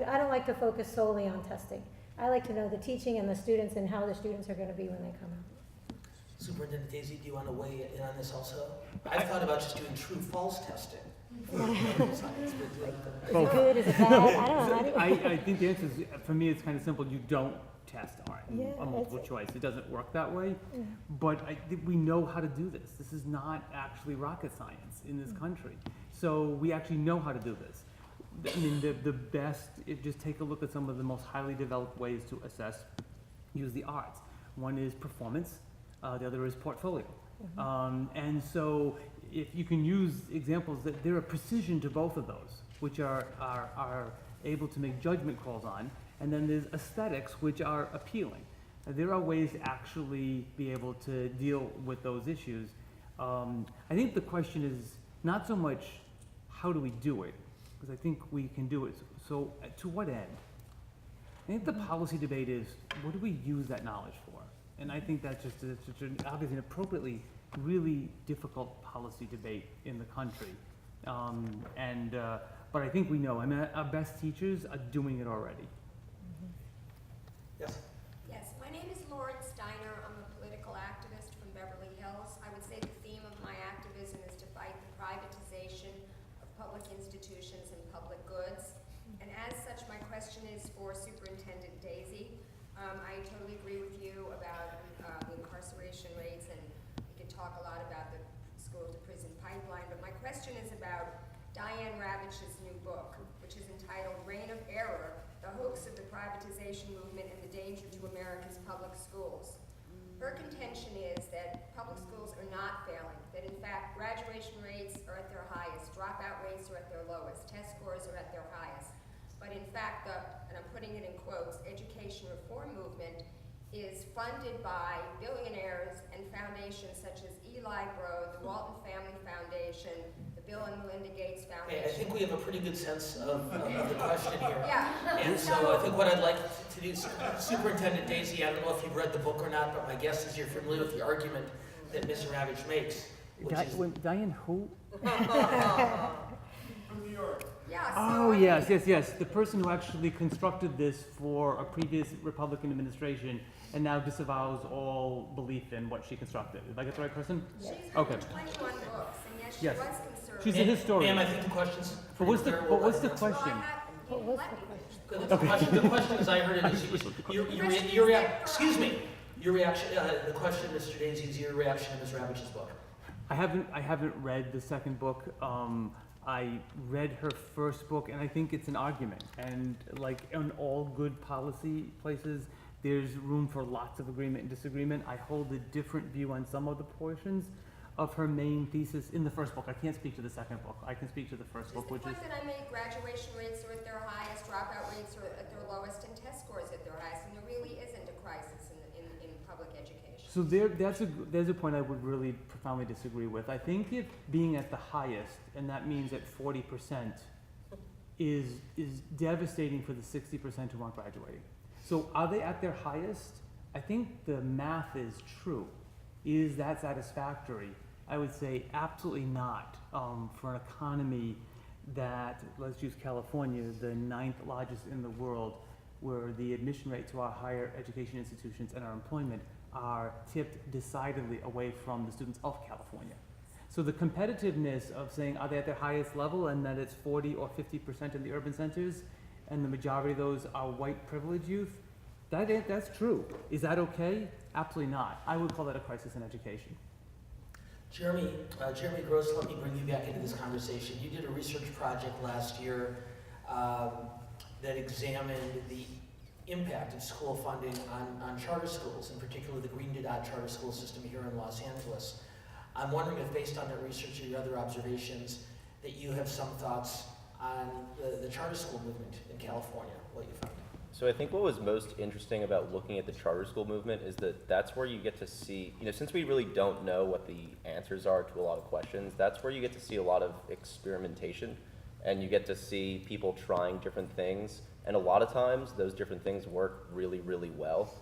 I don't like to focus solely on testing. I like to know the teaching and the students and how the students are going to be when they come out. Superintendent Deasy, do you want to weigh in on this also? I've thought about just doing true-false testing. Is it good? Is it bad? I don't know. I think the answer is, for me, it's kind of simple. You don't test art in Yeah, a multiple that's it. choice. It doesn't work that way. But I think we know how to do this. This is not actually rocket science in this country. So we actually know how to do this. I mean, the best, just take a look at some of the most highly developed ways to use the arts. One is performance. The other is portfolio. And so if you can use examples that there are precision to both of those, which are able to make judgment calls on, and then there's aesthetics, which are appealing. There are ways to actually be able to deal with those issues. I think the question is not so much how do we do it, because I think we can do it. So to what end? I think the policy debate is, what do we use that knowledge for? And I think that's just obviously an appropriately really difficult policy debate in the country. But I think we know. I mean, our best teachers are doing it already. Yes. Yes, my name is Lauren Steiner. I'm a political activist from Beverly Hills. I would say the theme of my activism is to fight the privatization of public institutions and public goods. And as such, my question is for Superintendent Deasy. I totally agree with you about the incarceration rates, and we could talk a lot about the school-to-prison pipeline, but my question is about Diane Ravitch's new book, which is entitled Reign of Error, The Hoax of the Privatization Movement and the Danger to America's Public Schools. Her contention is that public schools are not failing, that in fact graduation rates are at their highest, dropout rates are at their lowest, test scores are at their highest. But in fact, and I'm putting it in quotes, education reform movement is funded by billionaires and foundations such as Eli Broad, the Walton Family Foundation, the Bill and Melinda Gates Foundation. Okay, I think we have a pretty good sense of the question here. Yeah. And so I think what I'd like to do, Superintendent Deasy, I don't know if you've read the book or not, but my guess is you're familiar with the argument that Ms. Ravitch makes, which is... Diane who? From New York. Yeah, Oh, yes. The person who actually constructed this for a previous Republican administration and now disavows all belief in what she constructed. Did I get the right person? she's Okay. written 21 books, and yes, she Yes. was conservative. She's a historian. Ma'am, I think the question's... But what's the pretty clear. We'll question? Well, I have, What was let the me question? The question, as I heard it, is your reaction, the question, Mr. Deasy, is your reaction to Ms. Ravitch's book. I haven't read the second book. I read her first book, and I think it's an argument. And like in all good policy places, there's room for lots of agreement and disagreement. I hold a different view on some of the portions. of her main thesis in the first book. I can't speak to the second book. I can speak to the first book, which is... The point that I made, graduation rates are at their highest, dropout rates are at their lowest, and test scores at their highest, and there really isn't a crisis in public education. So there's a point I would really profoundly disagree with. I think it being at the highest, and that means at 40%, is devastating for the 60% who aren't graduating. So are they at their highest? I think the math is true. Is that satisfactory? I would say absolutely not. For an economy that, let's use California, the 9th largest in the world, where the admission rate to our higher education institutions and our employment are tipped decidedly away from the students of California. So the competitiveness of saying, are they at their highest level, and that it's 40 or 50% in the urban centers, and the majority of those are white privileged youth, that's true. Is that okay? Absolutely not. I would call that a crisis in education. Jeremy Gross, let me bring you back into this conversation. You did a research project last year that examined the impact of school funding on charter schools, in particular the Green Dot charter school system here in Los Angeles. I'm wondering if, based on that research or your other observations, that you have some thoughts on the charter school movement in California, what you found. So I think what was most interesting about looking at the charter school movement is that that's where you get to see, since we really don't know what the answers are to a lot of questions, that's where you get to see a lot of experimentation, and you get to see people trying different things, and a lot of times those different things work really, really well.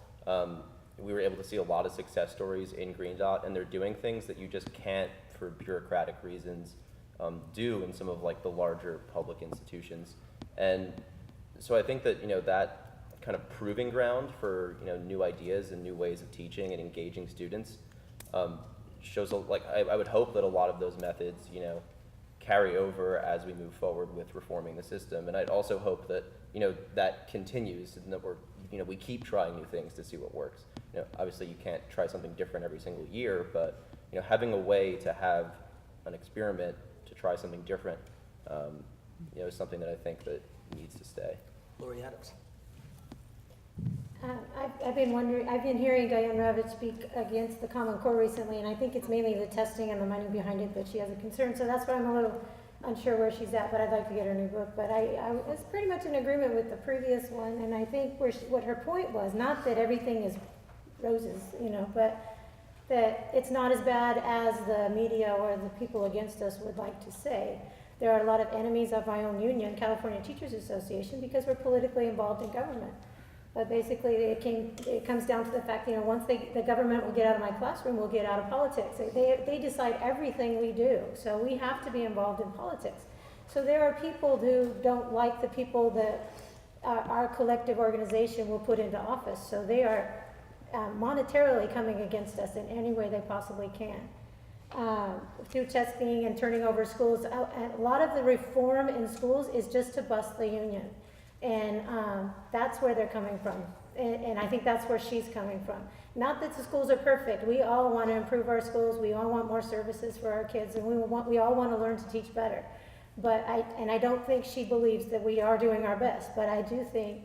We were able to see a lot of success stories in Green Dot, and they're doing things that you just can't, for bureaucratic reasons, do in some of like the larger public institutions. And so I think that, that kind of proving ground for, new ideas and new ways of teaching and engaging students shows, I would hope that a lot of those methods, carry over as we move forward with reforming the system. And I'd also hope that, that continues and that we keep trying new things to see what works. Obviously you can't try something different every single year, but, having a way to have an experiment to try something different, is something that I think that needs to stay. Lori Adams. I've been hearing Diane Ravitch speak against the Common Core recently, and I think it's mainly the testing and the money behind it that she has a concern. So that's why I'm a little unsure where she's at, but I'd like to get her new book. But I was pretty much in agreement with the previous one, and I think what her point was, not that everything is roses, but that it's not as bad as the media or the people against us would like to say. There are a lot of enemies of my own union, California Teachers Association, because we're politically involved in government. But basically, it comes down to the fact, once the government will get out of my classroom, we'll get out of politics. They decide everything we do, so we have to be involved in politics. So there are people who don't like the people that our collective organization will put into office. So they are monetarily coming against us in any way they possibly can. Through testing and turning over schools, a lot of the reform in schools is just to bust the union. And that's where they're coming from. And I think that's where she's coming from. Not that the schools are perfect. We all want to improve our schools. We all want more services for our kids. And we all want to learn to teach better. But I don't think she believes that we are doing our best. But I do think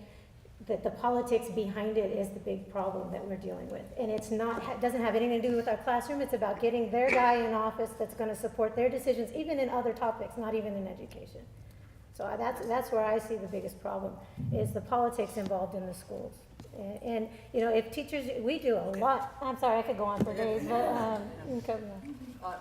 that the politics behind it is the big problem that we're dealing with. And it doesn't have anything to do with our classroom. It's about getting their guy in office that's going to support their decisions, even in other topics, not even in education. So that's where I see the biggest problem, is the politics involved in the schools. And if teachers, we do a lot. I'm sorry, I could go on for days, but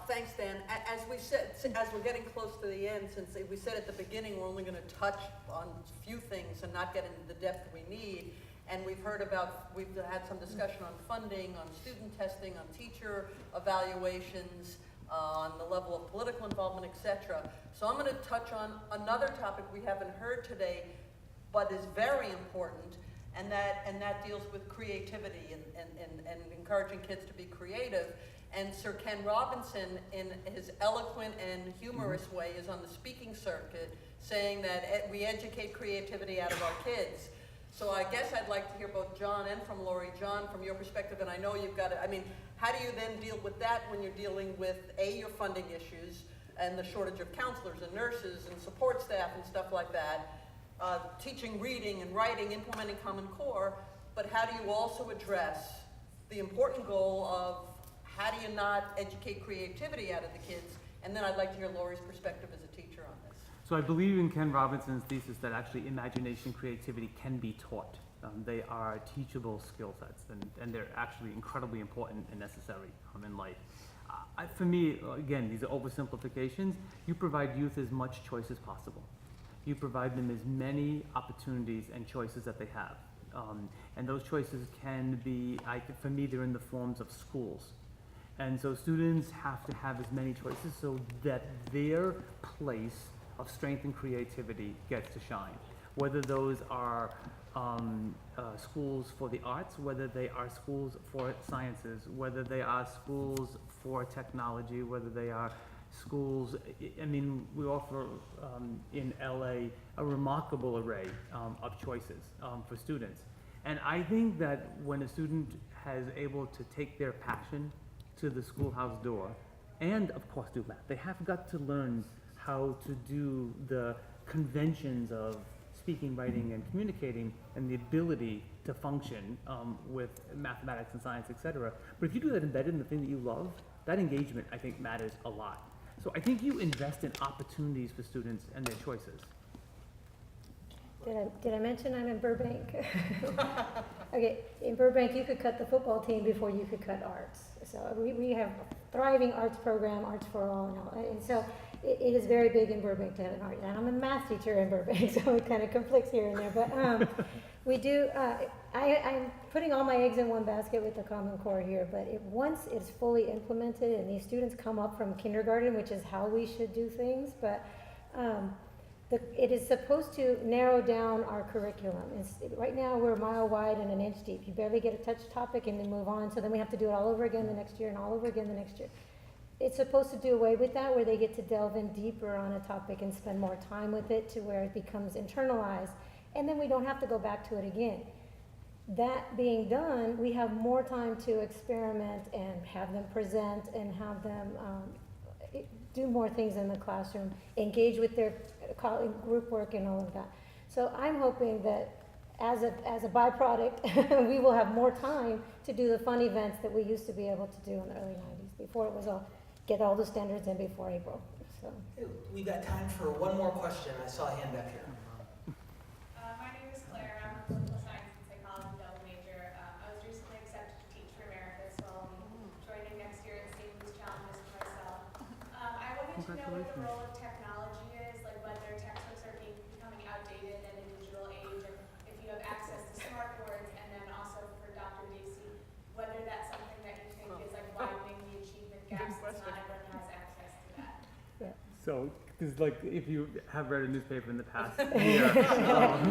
Thanks, Dan. As we said, as we're getting close to the end, since we said at the beginning we're only going to touch on a few things and not get into the depth we need, and we've had some discussion on funding, on student testing, on teacher evaluations, on the level of political involvement, etc. So I'm going to touch on another topic we haven't heard today, but is very important, and that deals with creativity and encouraging kids to be creative. And Sir Ken Robinson, in his eloquent and humorous way, is on the speaking circuit saying that we educate creativity out of our kids. So I guess I'd like to hear both John and from Lori. John, from your perspective, and I know you've got it. I mean, how do you then deal with that when you're dealing with your funding issues and the shortage of counselors and nurses and support staff and stuff like that, teaching reading and writing, implementing Common Core, but how do you also address the important goal of How do you not educate creativity out of the kids? And then I'd like to hear Lori's perspective as a teacher on this. So I believe in Ken Robinson's thesis that actually imagination, creativity can be taught. They are teachable skill sets, and they're actually incredibly important and necessary in life. For me, again, these are oversimplifications. You provide youth as much choice as possible. You provide them as many opportunities and choices that they have. And those choices can be, for me, they're in the forms of schools. And so students have to have as many choices so that their place of strength and creativity gets to shine. Whether those are schools for the arts, whether they are schools for sciences, whether they are schools for technology, whether they are schools, I mean, we offer in LA a remarkable array of choices for students. And I think that when a student has able to take their passion to the schoolhouse door, and of course do math, they have got to learn how to do the conventions of speaking, writing, and communicating, and the ability to function with mathematics and science, etc. But if you do that embedded in the thing that you love, that engagement, I think, matters a lot. So I think you invest in opportunities for students and their choices. Did I mention I'm in Burbank? Okay, in Burbank, you could cut the football team before you could cut arts. So we have a thriving arts program, Arts for All, and so it is very big in Burbank to have an art. And I'm a math teacher in Burbank, so it kind of conflicts here and there. But we do, I'm putting all my eggs in one basket with the Common Core here, but once it's fully implemented and these students come up from kindergarten, which is how we should do things, but it is supposed to narrow down our curriculum. Right now we're a mile wide and an inch deep. You barely get a touch topic and then move on, so then we have to do it all over again the next year and all over again the next year. It's supposed to do away with that, where they get to delve in deeper on a topic and spend more time with it to where it becomes internalized, and then we don't have to go back to it again. That being done, we have more time to experiment and have them present and have them do more things in the classroom, engage with their group work and all of that. So I'm hoping that as a byproduct, we will have more time to do the fun events that we used to be able to do in the early 90s, before it was get all the standards in before April. So. We got time for one more question. I saw a hand back here. My name is Claire. I'm a political science and psychology double major. I was recently accepted to Teach for America, so I'll be joining next year and seeing these challenges for myself. I wanted to know what the role of technology is, like whether textbooks are becoming outdated in a digital age, and if you have access to smart boards, and then also for Dr. Deasy, whether that's something that you think is like widening the achievement gaps since not everyone has access to that. So, because like, if you have read a newspaper in the past year,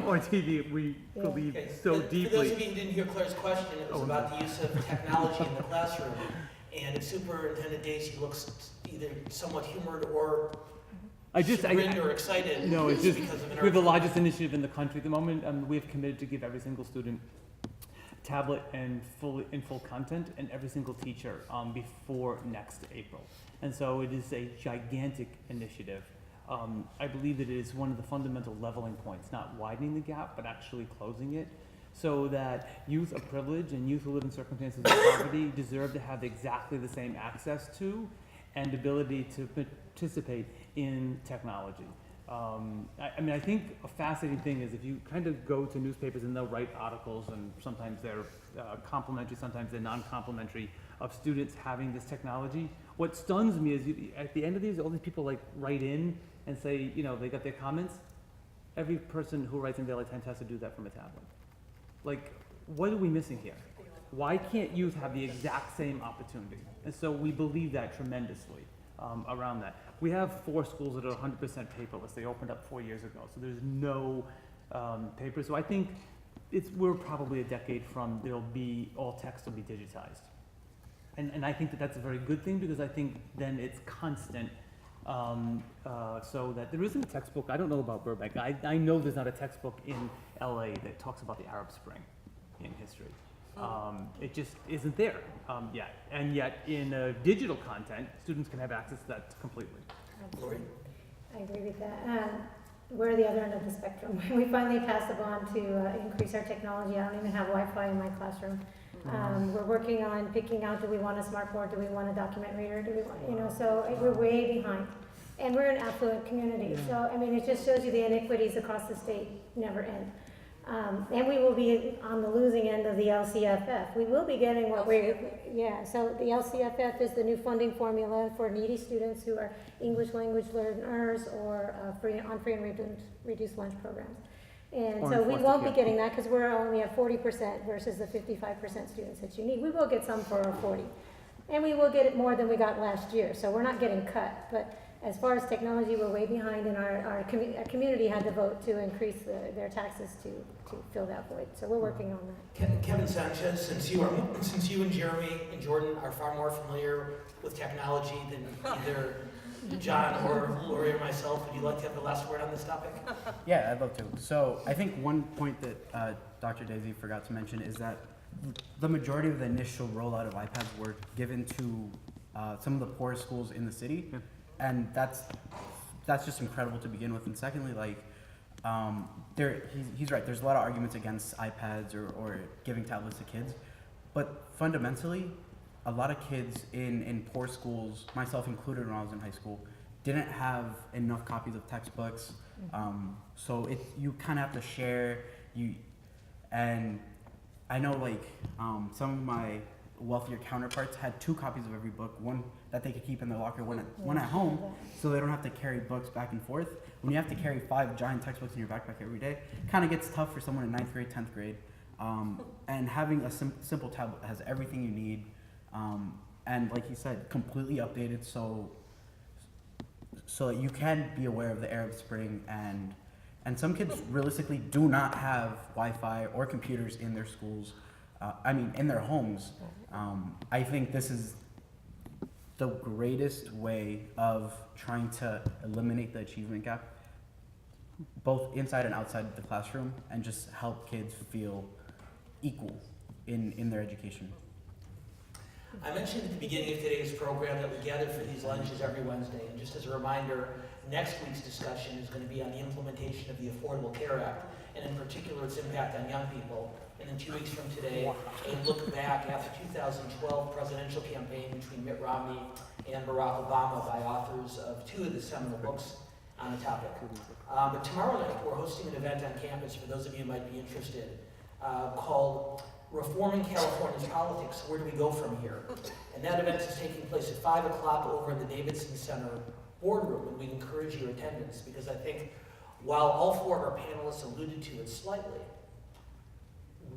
or TV, we believe so deeply. For those of you who didn't hear Claire's question, it was about the use of technology in the classroom. And Superintendent Deasy looks either somewhat humored or chagrined or excited. No, it's just, because of we have the largest initiative in the country at the moment. We have committed to give every single student tablet and full content, and every single teacher before next April. And so it is a gigantic initiative. I believe that it is one of the fundamental leveling points, not widening the gap, but actually closing it, so that youth of privilege and youth who live in circumstances of poverty deserve to have exactly the same access to and ability to participate in technology. I mean, I think a fascinating thing is if you kind of go to newspapers and they'll write articles, and sometimes they're complimentary, sometimes they're non-complimentary, of students having this technology. What stuns me is at the end of these, all these people like write in and say, you know, they got their comments. Every person who writes in Daily Times has to do that from a tablet. Like, what are we missing here? Why can't youth have the exact same opportunity? And so we believe that tremendously around that. We have 4 schools that are 100% paperless. They opened up 4 years ago, so there's no paper. So I think we're probably a decade from all text will be digitized. And I think that that's a very good thing, because I think then it's constant, so that there isn't a textbook. I don't know about Burbank. I know there's not a textbook in LA that talks about the Arab Spring in history. It just isn't there yet. And yet in digital content, students can have access to that completely. Absolutely. I agree with that. We're the other end of the spectrum. We finally passed the bond to increase our technology. I don't even have Wi-Fi in my classroom. We're working on picking out, do we want a smart board, do we want a document reader, do we want, so we're way behind. And we're an affluent community, so, I mean, it just shows you the inequities across the state never end. And we will be on the losing end of the LCFF. We will be getting what so the LCFF is the new funding formula for needy students who are English language learners or on free and reduced lunch programs. And Or so we enforced won't be appeal. getting that because we're only at 40% versus the 55% students that you need. We will get some for our 40. And we will get it more than we got last year, so we're not getting cut. But as far as technology, we're way behind, and our community had to vote to increase their taxes to fill that void. So we're working on that. Kevin Sanchez, since you and Jeremy and Jordyn are far more familiar with technology than either John or Lori or myself, would you like to have the last word on this topic? Yeah, I'd love to. So I think one point that Dr. Deasy forgot to mention is that the majority of the initial rollout of iPads were given to some of the poorest schools in the city, and that's just incredible to begin with. And secondly, like he's right. There's a lot of arguments against iPads or giving tablets to kids, but fundamentally, a lot of kids in poor schools, myself included when I was in high school, didn't have enough copies of textbooks. So you kind of have to share. And I know some of my wealthier counterparts had 2 copies of every book, one that they could keep in their locker, one at home, so they don't have to carry books back and forth. When you have to carry 5 giant textbooks in your backpack every day, it kind of gets tough for someone in 9th grade, 10th grade. And having a simple tablet that has everything you need, and like you said, completely updated, so that you can be aware of the Arab Spring, and some kids realistically do not have Wi-Fi or computers in their schools. In their homes. I think this is the greatest way of trying to eliminate the achievement gap, both inside and outside the classroom, and just help kids feel equal in their education. I mentioned at the beginning of today's program that we gather for these lunches every Wednesday, and just as a reminder, next week's discussion is going to be on the implementation of the Affordable Care Act, and in particular its impact on young people. And then 2 weeks from today, a look back at the 2012 presidential campaign between Mitt Romney and Barack Obama by authors of 2 of the seminal books on the topic. But tomorrow night, we're hosting an event on campus, for those of you who might be interested, called Reforming California's Politics, Where Do We Go From Here? And that event is taking place at 5 o'clock over in the Davidson Center boardroom, and we encourage your attendance, because I think while all 4 of our panelists alluded to it slightly,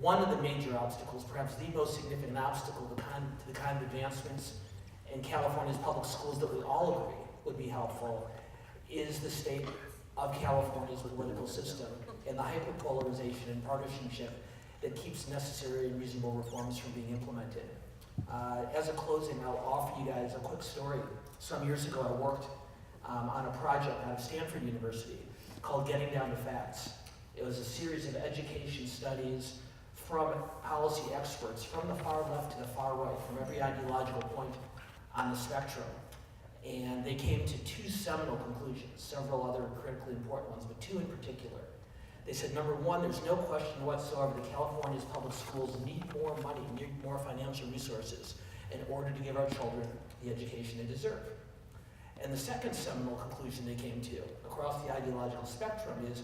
one of the major obstacles, perhaps the most significant obstacle to the kind of advancements in California's public schools that we all agree would be helpful, is the state of California's political system and the hyperpolarization and partisanship that keeps necessary and reasonable reforms from being implemented. As a closing, I'll offer you guys a quick story. Some years ago, I worked on a project out of Stanford University called Getting Down to Facts. It was a series of education studies from policy experts from the far left to the far right, from every ideological point on the spectrum. And they came to 2 seminal conclusions, several other critically important ones, but 2 in particular. They said, number 1, there's no question whatsoever that California's public schools need more money, need more financial resources in order to give our children the education they deserve. And the second seminal conclusion they came to across the ideological spectrum is,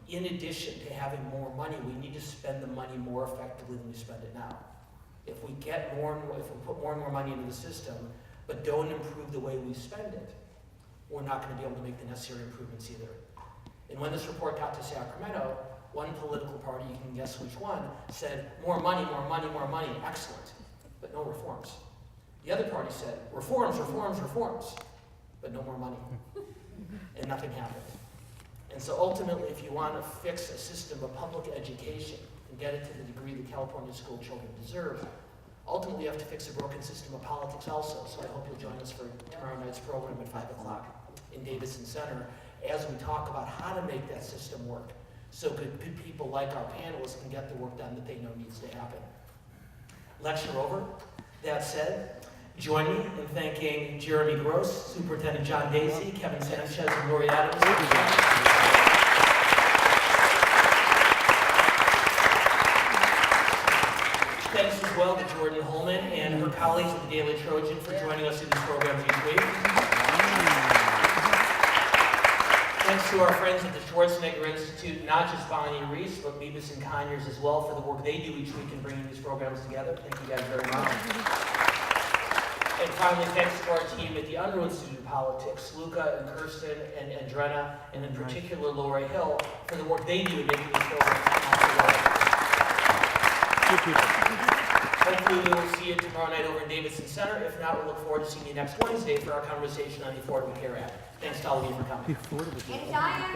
in addition to having more money, we need to spend the money more effectively than we spend it now. If we put more and more money into the system, but don't improve the way we spend it, we're not going to be able to make the necessary improvements either. And when this report got to Sacramento, one political party, you can guess which one, said, more money, more money, more money, excellent, but no reforms. The other party said, reforms, reforms, reforms, but no more money. And nothing happened. And so ultimately, if you want to fix a system of public education and get it to the degree that California school children deserve, ultimately you have to fix a broken system of politics also. So I hope you'll join us for tomorrow night's program at 5 o'clock in Davidson Center as we talk about how to make that system work so good people like our panelists can get the work done that they know needs to happen. Lecture over. That said, join me in thanking Jeremy Gross, Superintendent John Deasy, Kevin Sanchez, and Lori Adams. Thanks as well to Jordyn Holman and her colleagues at the Daily Trojan for joining us in these programs each week. Thanks to our friends at the Schwarzenegger Institute, not just Bonnie Reese, but Beavis and Conyers as well for the work they do each week in bringing these programs together. Thank you guys very much. And finally, thanks to our team at the Unruh Institute of Politics, Luca and Kirsten and Drenna, and in particular Lori Hill, for the work they do in making these programs possible. Hopefully we will see you tomorrow night over in Davidson Center. If not, we look forward to seeing you next Wednesday for our conversation on the Affordable Care Act. Thanks to all of you for coming. And Diane,